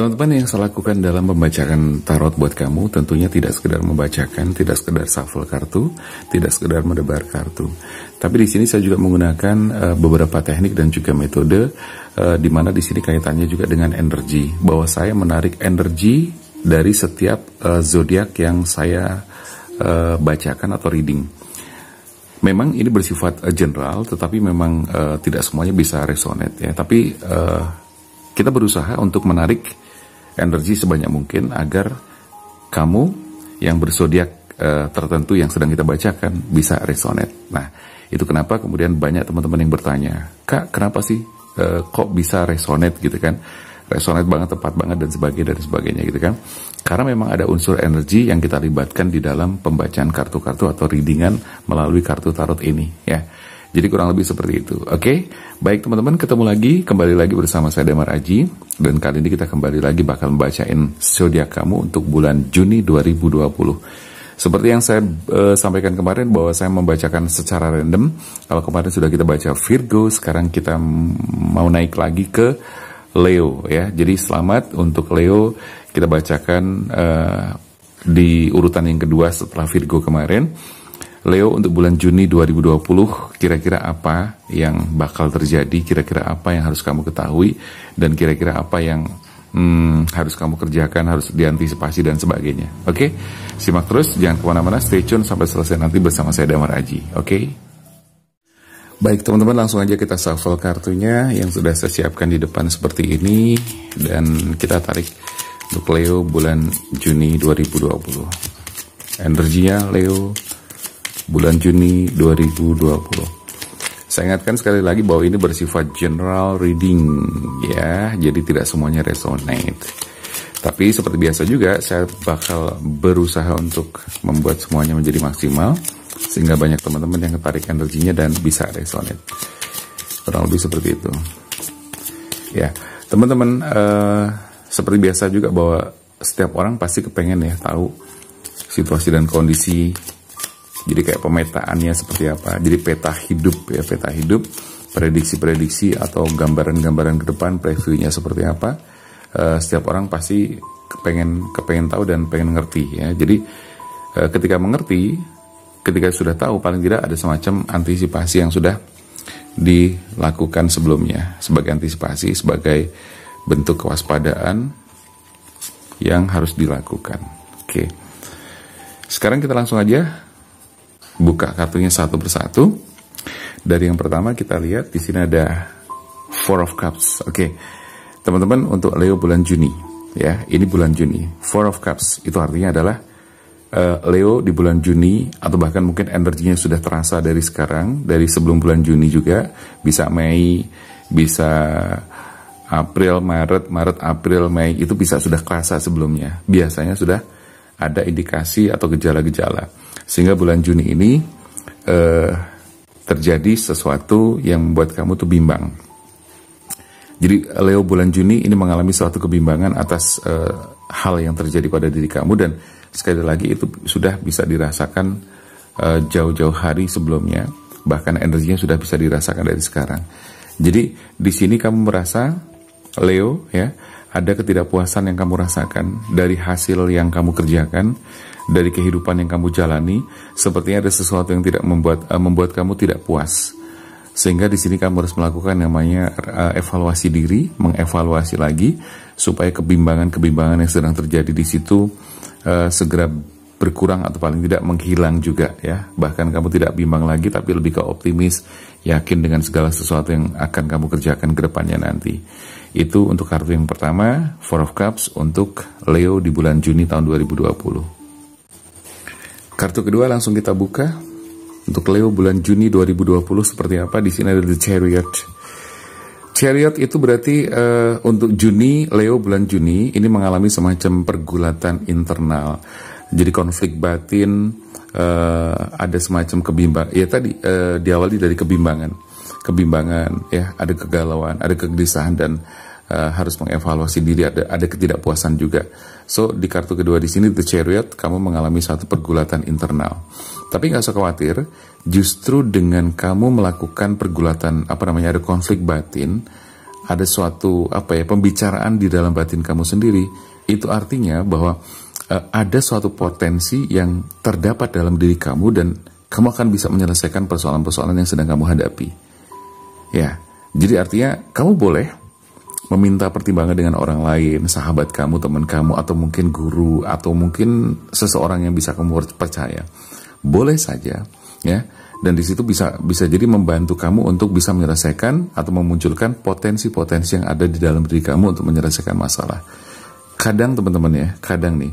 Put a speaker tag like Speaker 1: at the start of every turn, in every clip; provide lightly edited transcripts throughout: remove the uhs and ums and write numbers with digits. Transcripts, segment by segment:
Speaker 1: Teman-teman, yang saya lakukan dalam membacakan tarot buat kamu tentunya tidak sekedar membacakan, tidak sekedar shuffle kartu, tidak sekedar mendebar kartu. Tapi di sini saya juga menggunakan beberapa teknik dan juga metode, di mana di sini kaitannya juga dengan energi, bahwa saya menarik energi dari setiap zodiak yang saya bacakan atau reading. Memang ini bersifat general, tetapi memang tidak semuanya bisa resonate ya. Tapi kita berusaha untuk menarik energi sebanyak mungkin agar kamu yang berzodiak tertentu yang sedang kita bacakan bisa resonate. Nah, itu kenapa kemudian banyak teman-teman yang bertanya, Kak, kenapa sih kok bisa resonate gitu kan? Resonate banget, tepat banget dan sebagainya gitu kan? Karena memang ada unsur energi yang kita libatkan di dalam pembacaan kartu-kartu atau readingan melalui kartu tarot ini ya. Jadi kurang lebih seperti itu. Oke, baik teman-teman, kembali lagi bersama saya Damar Aji. Dan kali ini kita kembali lagi bakal membacain zodiak kamu untuk bulan Juni 2020. Seperti yang saya sampaikan kemarin bahwa saya membacakan secara random. Kalau kemarin sudah kita baca Virgo, sekarang kita mau naik lagi ke Leo ya. Jadi selamat untuk Leo, kita bacakan di urutan yang kedua setelah Virgo kemarin. Leo untuk bulan Juni 2020, kira-kira apa yang bakal terjadi, kira-kira apa yang harus kamu ketahui, dan kira-kira apa yang harus kamu kerjakan, harus diantisipasi dan sebagainya. Oke, simak terus, jangan kemana-mana, stay tune sampai selesai nanti bersama saya Damar Aji. Oke. Baik teman-teman, langsung aja kita shuffle kartunya yang sudah saya siapkan di depan seperti ini, dan kita tarik untuk Leo bulan Juni 2020. Energinya Leo bulan Juni 2020. Saya ingatkan sekali lagi bahwa ini bersifat general reading ya, jadi tidak semuanya resonate. Tapi seperti biasa juga saya bakal berusaha untuk membuat semuanya menjadi maksimal sehingga banyak teman-teman yang ketarik energinya dan bisa resonate. Kurang lebih seperti itu. Ya, teman-teman, seperti biasa juga bahwa setiap orang pasti kepengen ya tahu situasi dan kondisi. Jadi kayak pemetaannya seperti apa. Jadi peta hidup ya, peta hidup, prediksi-prediksi atau gambaran-gambaran ke depan, previewnya seperti apa. Setiap orang pasti kepengen tahu dan pengen ngerti ya. Jadi ketika mengerti, ketika sudah tahu, paling tidak ada semacam antisipasi yang sudah dilakukan sebelumnya sebagai antisipasi, sebagai bentuk kewaspadaan yang harus dilakukan. Oke. Sekarang kita langsung aja buka kartunya satu persatu. Dari yang pertama kita lihat di sini ada Four of Cups. Oke. Teman-teman, untuk Leo bulan Juni ya, ini bulan Juni. Four of Cups itu artinya adalah Leo di bulan Juni, atau bahkan mungkin energinya sudah terasa dari sekarang, dari sebelum bulan Juni juga, bisa Mei, bisa April, Maret, April, Mei, itu bisa sudah kerasa sebelumnya. Biasanya sudah ada indikasi atau gejala-gejala. Sehingga bulan Juni ini terjadi sesuatu yang membuat kamu tuh bimbang. Jadi Leo bulan Juni ini mengalami suatu kebimbangan atas hal yang terjadi pada diri kamu, dan sekali lagi itu sudah bisa dirasakan jauh-jauh hari sebelumnya, bahkan energinya sudah bisa dirasakan dari sekarang. Jadi di sini kamu merasa, Leo ya, ada ketidakpuasan yang kamu rasakan dari hasil yang kamu kerjakan, dari kehidupan yang kamu jalani. Sepertinya ada sesuatu yang tidak membuat kamu tidak puas, sehingga di sini kamu harus melakukan namanya evaluasi diri, mengevaluasi lagi supaya kebimbangan yang sedang terjadi di situ segera berkurang atau paling tidak menghilang juga ya. Bahkan kamu tidak bimbang lagi, tapi lebih ke optimis, yakin dengan segala sesuatu yang akan kamu kerjakan ke depannya nanti. Itu untuk kartu yang pertama, Four of Cups untuk Leo di bulan Juni tahun 2020. Kartu kedua langsung kita buka. Untuk Leo bulan Juni 2020 seperti apa? Di sini ada The Chariot. Chariot itu berarti untuk Juni, Leo bulan Juni ini mengalami semacam pergulatan internal. Jadi konflik batin, ada semacam kebimbangan. Ya tadi diawali dari kebimbangan ya, ada kegalauan, ada kegelisahan, dan harus mengevaluasi diri, ada ketidakpuasan juga. So di kartu kedua di sini The Chariot, kamu mengalami satu pergulatan internal. Tapi nggak usah khawatir, justru dengan kamu melakukan pergulatan, ada konflik batin, ada suatu pembicaraan di dalam batin kamu sendiri, itu artinya bahwa ada suatu potensi yang terdapat dalam diri kamu dan kamu akan bisa menyelesaikan persoalan-persoalan yang sedang kamu hadapi. Ya, jadi artinya kamu boleh meminta pertimbangan dengan orang lain, sahabat kamu, teman kamu, atau mungkin guru, atau mungkin seseorang yang bisa kamu percaya. Boleh saja, ya. Dan di situ bisa jadi membantu kamu untuk bisa menyelesaikan atau memunculkan potensi-potensi yang ada di dalam diri kamu untuk menyelesaikan masalah. Kadang teman-teman ya, kadang nih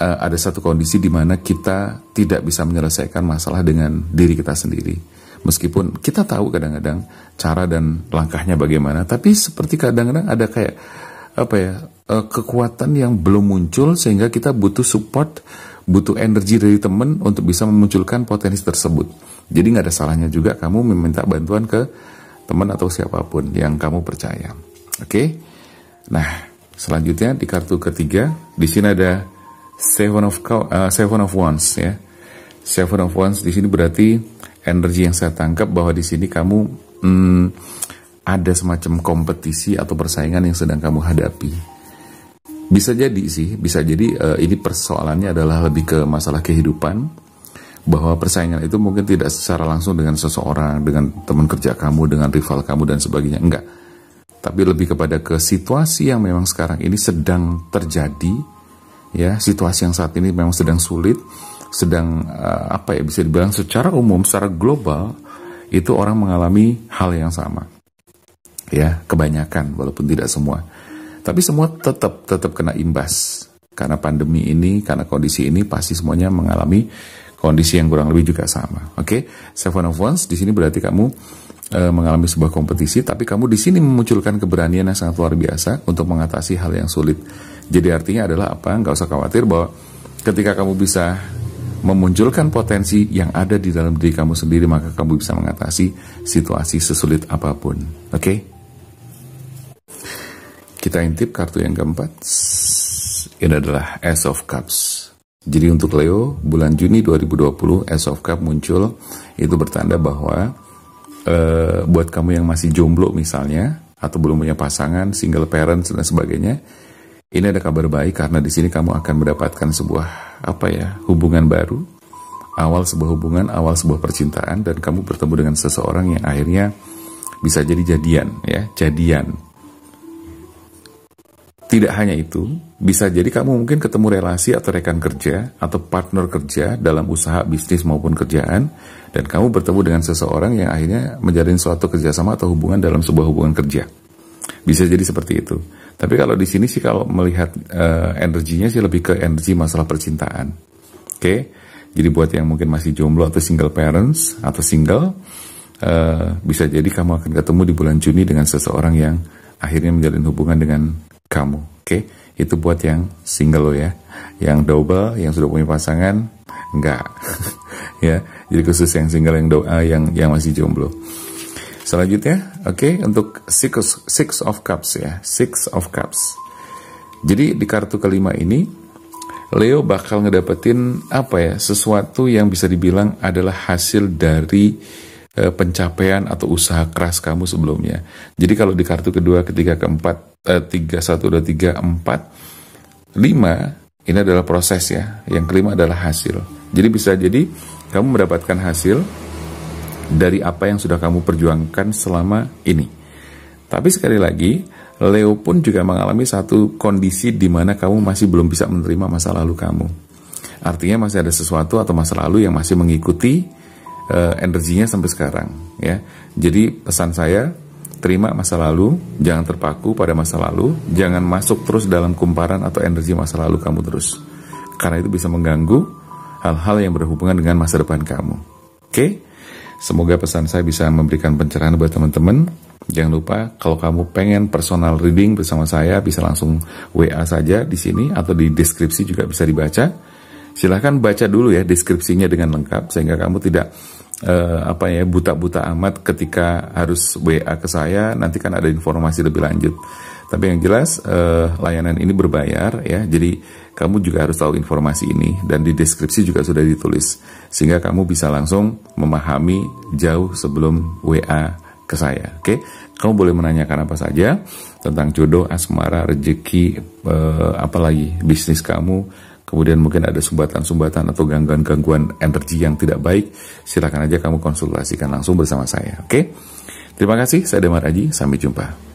Speaker 1: ada satu kondisi di mana kita tidak bisa menyelesaikan masalah dengan diri kita sendiri. Meskipun kita tahu kadang-kadang cara dan langkahnya bagaimana, tapi seperti kadang-kadang ada kayak kekuatan yang belum muncul sehingga kita butuh support, butuh energi dari teman untuk bisa memunculkan potensi tersebut. Jadi nggak ada salahnya juga kamu meminta bantuan ke teman atau siapapun yang kamu percaya. Oke? Nah, selanjutnya di kartu ketiga, di sini ada Seven of Wands ya. Seven of Wands di sini berarti energi yang saya tangkap bahwa di sini kamu ada semacam kompetisi atau persaingan yang sedang kamu hadapi. Bisa jadi sih, bisa jadi ini persoalannya adalah lebih ke masalah kehidupan, bahwa persaingan itu mungkin tidak secara langsung dengan seseorang, dengan teman kerja kamu, dengan rival kamu dan sebagainya, enggak. Tapi lebih kepada ke situasi yang memang sekarang ini sedang terjadi. Ya, situasi yang saat ini memang sedang sulit, sedang bisa dibilang secara umum, secara global itu orang mengalami hal yang sama. Ya, kebanyakan walaupun tidak semua. Tapi semua tetap kena imbas karena pandemi ini, karena kondisi ini pasti semuanya mengalami kondisi yang kurang lebih juga sama. Oke, Seven of Wands di sini berarti kamu mengalami sebuah kompetisi, tapi kamu di sini memunculkan keberanian yang sangat luar biasa untuk mengatasi hal yang sulit. Jadi artinya adalah apa? Nggak usah khawatir bahwa ketika kamu bisa memunculkan potensi yang ada di dalam diri kamu sendiri, maka kamu bisa mengatasi situasi sesulit apapun. Oke? Kita intip kartu yang keempat. Ini adalah Ace of Cups. Jadi untuk Leo, bulan Juni 2020, Ace of Cups muncul. Itu bertanda bahwa buat kamu yang masih jomblo misalnya, atau belum punya pasangan, single parents dan sebagainya, ini ada kabar baik karena di sini kamu akan mendapatkan sebuah hubungan baru, awal sebuah hubungan, awal sebuah percintaan, dan kamu bertemu dengan seseorang yang akhirnya bisa jadi jadian. Tidak hanya itu, bisa jadi kamu mungkin ketemu relasi atau rekan kerja atau partner kerja dalam usaha, bisnis maupun kerjaan, dan kamu bertemu dengan seseorang yang akhirnya menjalin suatu kerjasama atau hubungan dalam sebuah hubungan kerja. Bisa jadi seperti itu. Tapi kalau di sini sih kalau melihat energinya sih lebih ke energi masalah percintaan. Oke? Jadi buat yang mungkin masih jomblo atau single parents atau single, bisa jadi kamu akan ketemu di bulan Juni dengan seseorang yang akhirnya menjalin hubungan dengan kamu. Oke? Itu buat yang single lo ya. Yang double, yang sudah punya pasangan, enggak. Ya, jadi khusus yang single yang masih jomblo. Selanjutnya, untuk Six of Cups ya, Six of Cups. Jadi di kartu kelima ini, Leo bakal ngedapetin sesuatu yang bisa dibilang adalah hasil dari pencapaian atau usaha keras kamu sebelumnya. Jadi kalau di kartu kedua, ketiga, keempat, 3, 1, 2, 3, 4, 5, ini adalah proses ya. Yang kelima adalah hasil. Jadi bisa jadi kamu mendapatkan hasil dari apa yang sudah kamu perjuangkan selama ini. Tapi sekali lagi, Leo pun juga mengalami satu kondisi di mana kamu masih belum bisa menerima masa lalu kamu. Artinya masih ada sesuatu atau masa lalu yang masih mengikuti energinya sampai sekarang. Ya, jadi pesan saya, terima masa lalu, jangan terpaku pada masa lalu, jangan masuk terus dalam kumparan atau energi masa lalu kamu terus. Karena itu bisa mengganggu hal-hal yang berhubungan dengan masa depan kamu. Oke? Semoga pesan saya bisa memberikan pencerahan buat teman-teman. Jangan lupa kalau kamu pengen personal reading bersama saya, bisa langsung WA saja di sini atau di deskripsi juga bisa dibaca. Silahkan baca dulu ya deskripsinya dengan lengkap sehingga kamu tidak buta-buta amat ketika harus WA ke saya. Nanti kan ada informasi lebih lanjut. Tapi yang jelas layanan ini berbayar ya. Jadi kamu juga harus tahu informasi ini dan di deskripsi juga sudah ditulis sehingga kamu bisa langsung memahami jauh sebelum WA ke saya. Oke, kamu boleh menanyakan apa saja tentang jodoh, asmara, rezeki, apalagi bisnis kamu. Kemudian mungkin ada sumbatan-sumbatan atau gangguan-gangguan energi yang tidak baik. Silakan aja kamu konsultasikan langsung bersama saya. Oke, terima kasih. Saya Damar Aji. Sampai jumpa.